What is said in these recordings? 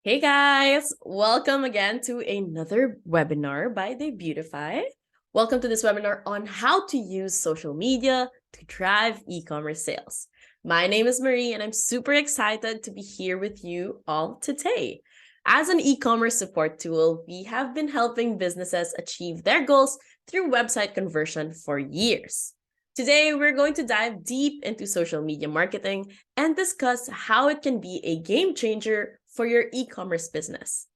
Hey guys, welcome again to another webinar by Debutify. Welcome to this webinar on how to use social media to drive e-commerce sales. My name is Marie and I'm super excited to be here with you all today. As an e-commerce support tool, we have been helping businesses achieve their goals through website conversion for years. Today, we're going to dive deep into social media marketing and discuss how it can be a game changer for your e-commerce business.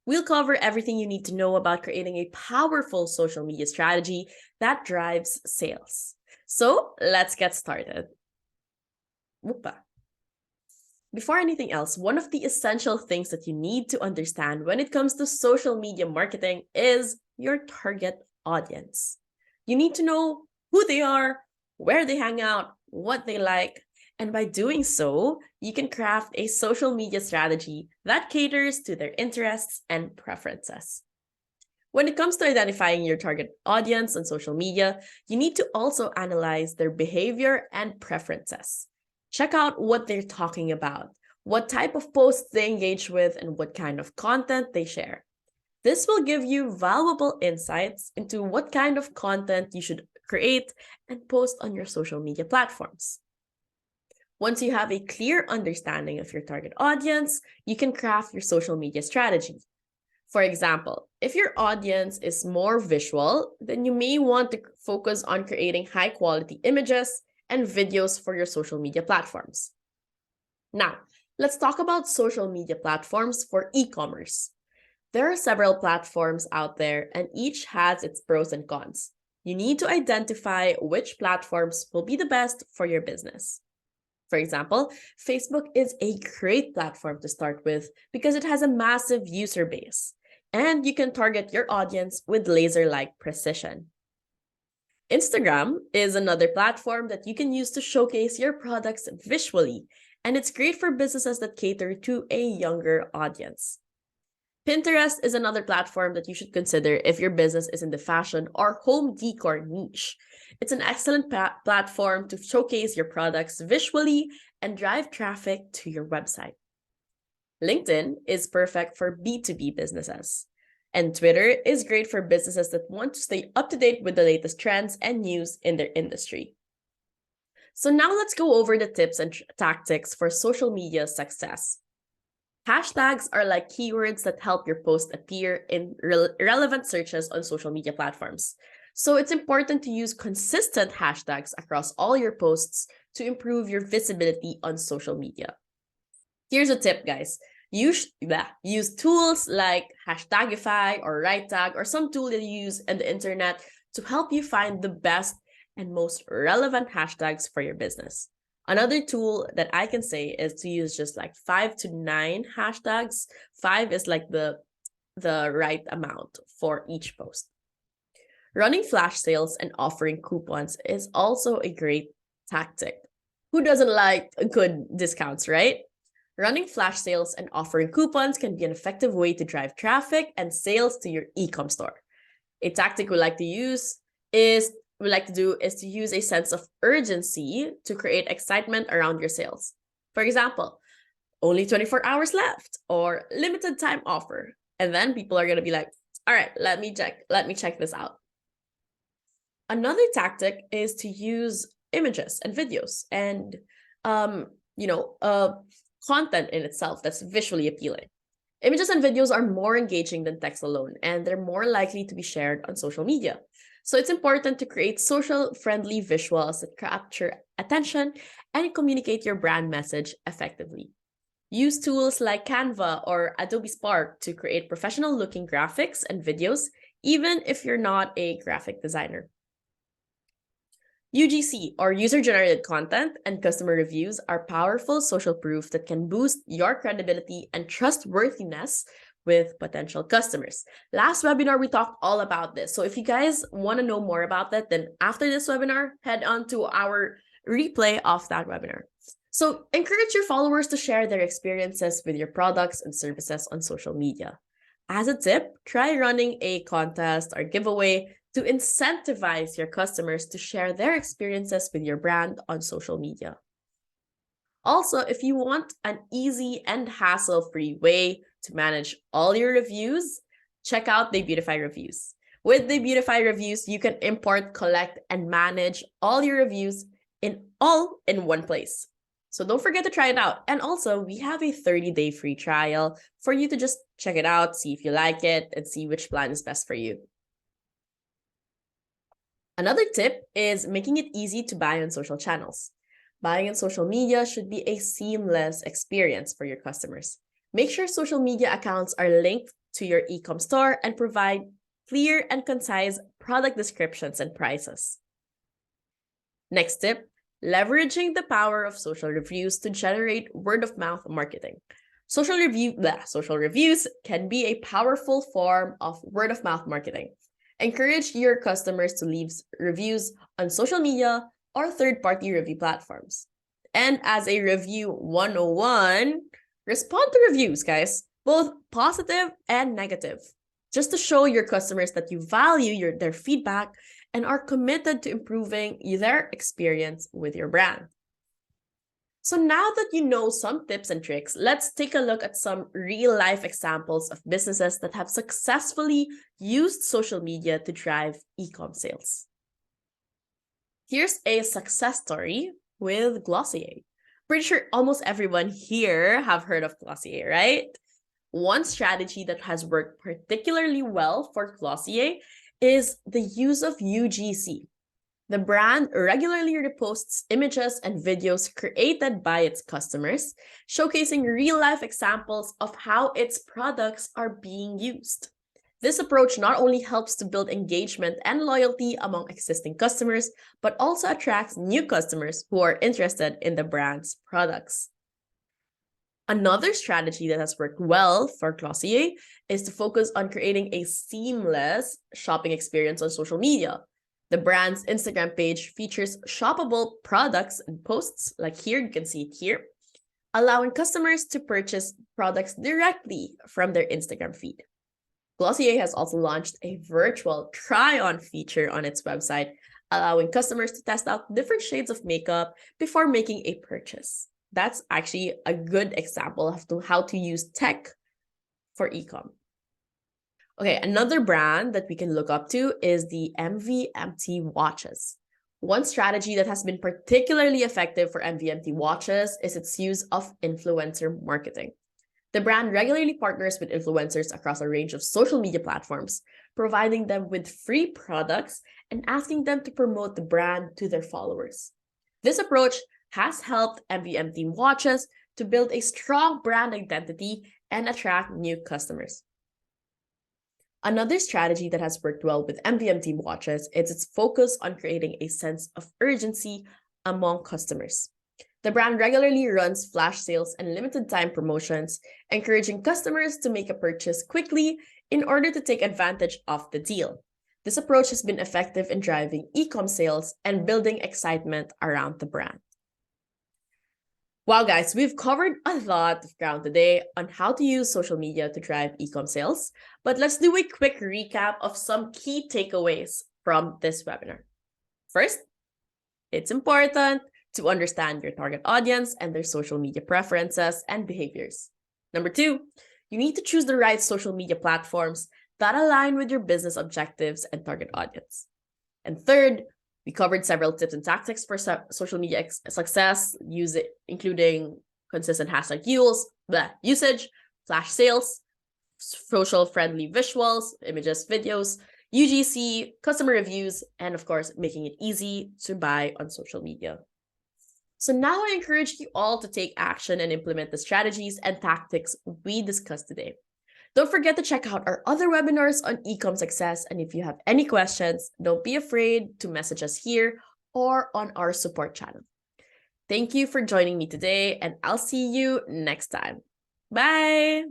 We'll cover everything you need to know about creating a powerful social media strategy that drives sales. So let's get started. Whoopa. Before anything else, one of the essential things that you need to understand when it comes to social media marketing is your target audience. You need to know who they are, where they hang out, what they like, and by doing so, you can craft a social media strategy that caters to their interests and preferences. When it comes to identifying your target audience on social media, you need to also analyze their behavior and preferences. Check out what they're talking about, what type of posts they engage with, and what kind of content they share. This will give you valuable insights into what kind of content you should create and post on your social media platforms. Once you have a clear understanding of your target audience, you can craft your social media strategy. For example, if your audience is more visual, then you may want to focus on creating high-quality images and videos for your social media platforms. Now, let's talk about social media platforms for e-commerce. There are several platforms out there, and each has its pros and cons. You need to identify which platforms will be the best for your business. For example, Facebook is a great platform to start with because it has a massive user base, and you can target your audience with laser-like precision. Instagram is another platform that you can use to showcase your products visually, and it's great for businesses that cater to a younger audience. Pinterest is another platform that you should consider if your business is in the fashion or home decor niche. It's an excellent platform to showcase your products visually and drive traffic to your website. LinkedIn is perfect for B2B businesses. And Twitter is great for businesses that want to stay up to date with the latest trends and news in their industry. So now let's go over the tips and tactics for social media success. Hashtags are like keywords that help your post appear in relevant searches on social media platforms. So it's important to use consistent hashtags across all your posts to improve your visibility on social media. Here's a tip, guys. Use tools like Hashtagify or RightTag or some tool that you use on the internet to help you find the best and most relevant hashtags for your business. Another tool that I can say is to use just like 5 to 9 hashtags. 5 is like the right amount for each post. Running flash sales and offering coupons is also a great tactic. Who doesn't like good discounts, right? Running flash sales and offering coupons can be an effective way to drive traffic and sales to your e-com store. A tactic we like to do is to use a sense of urgency to create excitement around your sales. For example, only 24 hours left or limited time offer. And then people are going to be like, all right, let me check this out. Another tactic is to use images and videos and, content in itself that's visually appealing. Images and videos are more engaging than text alone, and they're more likely to be shared on social media. So it's important to create social-friendly visuals that capture attention and communicate your brand message effectively. Use tools like Canva or Adobe Spark to create professional-looking graphics and videos, even if you're not a graphic designer. UGC, or user-generated content, and customer reviews are powerful social proof that can boost your credibility and trustworthiness with potential customers. Last webinar, we talked all about this. So if you guys want to know more about that, then after this webinar, head on to our replay of that webinar. So encourage your followers to share their experiences with your products and services on social media. As a tip, try running a contest or giveaway to incentivize your customers to share their experiences with your brand on social media. Also, if you want an easy and hassle-free way to manage all your reviews, check out Debutify Reviews. With Debutify Reviews, you can import, collect, and manage all your reviews in one place. So don't forget to try it out. And also, we have a 30-day free trial for you to just check it out, see if you like it, and see which plan is best for you. Another tip is making it easy to buy on social channels. Buying on social media should be a seamless experience for your customers. Make sure social media accounts are linked to your e-com store and provide clear and concise product descriptions and prices. Next tip, leveraging the power of social reviews to generate word-of-mouth marketing. Social reviews can be a powerful form of word-of-mouth marketing. Encourage your customers to leave reviews on social media or third-party review platforms. And as a review 101, respond to reviews, guys, both positive and negative, just to show your customers that you value their feedback and are committed to improving their experience with your brand. So now that you know some tips and tricks, let's take a look at some real-life examples of businesses that have successfully used social media to drive e-com sales. Here's a success story with Glossier. Pretty sure almost everyone here have heard of Glossier, right? One strategy that has worked particularly well for Glossier is the use of UGC. The brand regularly reposts images and videos created by its customers, showcasing real-life examples of how its products are being used. This approach not only helps to build engagement and loyalty among existing customers, but also attracts new customers who are interested in the brand's products. Another strategy that has worked well for Glossier is to focus on creating a seamless shopping experience on social media. The brand's Instagram page features shoppable products and posts, like here, you can see it here, allowing customers to purchase products directly from their Instagram feed. Glossier has also launched a virtual try-on feature on its website, allowing customers to test out different shades of makeup before making a purchase. That's actually a good example of how to use tech for e-com. Okay, another brand that we can look up to is the MVMT watches. One strategy that has been particularly effective for MVMT watches is its use of influencer marketing. The brand regularly partners with influencers across a range of social media platforms, providing them with free products and asking them to promote the brand to their followers. This approach has helped MVMT watches to build a strong brand identity and attract new customers. Another strategy that has worked well with MVMT watches is its focus on creating a sense of urgency among customers. The brand regularly runs flash sales and limited time promotions, encouraging customers to make a purchase quickly in order to take advantage of the deal. This approach has been effective in driving e-com sales and building excitement around the brand. Wow, guys, we've covered a lot of ground today on how to use social media to drive e-com sales, but let's do a quick recap of some key takeaways from this webinar. First, it's important to understand your target audience and their social media preferences and behaviors. Number two, you need to choose the right social media platforms that align with your business objectives and target audience. And third, we covered several tips and tactics for social media success, including consistent hashtag usage, flash sales, social-friendly visuals, images, videos, UGC, customer reviews, and of course, making it easy to buy on social media. So now I encourage you all to take action and implement the strategies and tactics we discussed today. Don't forget to check out our other webinars on e-com success. And if you have any questions, don't be afraid to message us here or on our support channel. Thank you for joining me today, and I'll see you next time. Bye.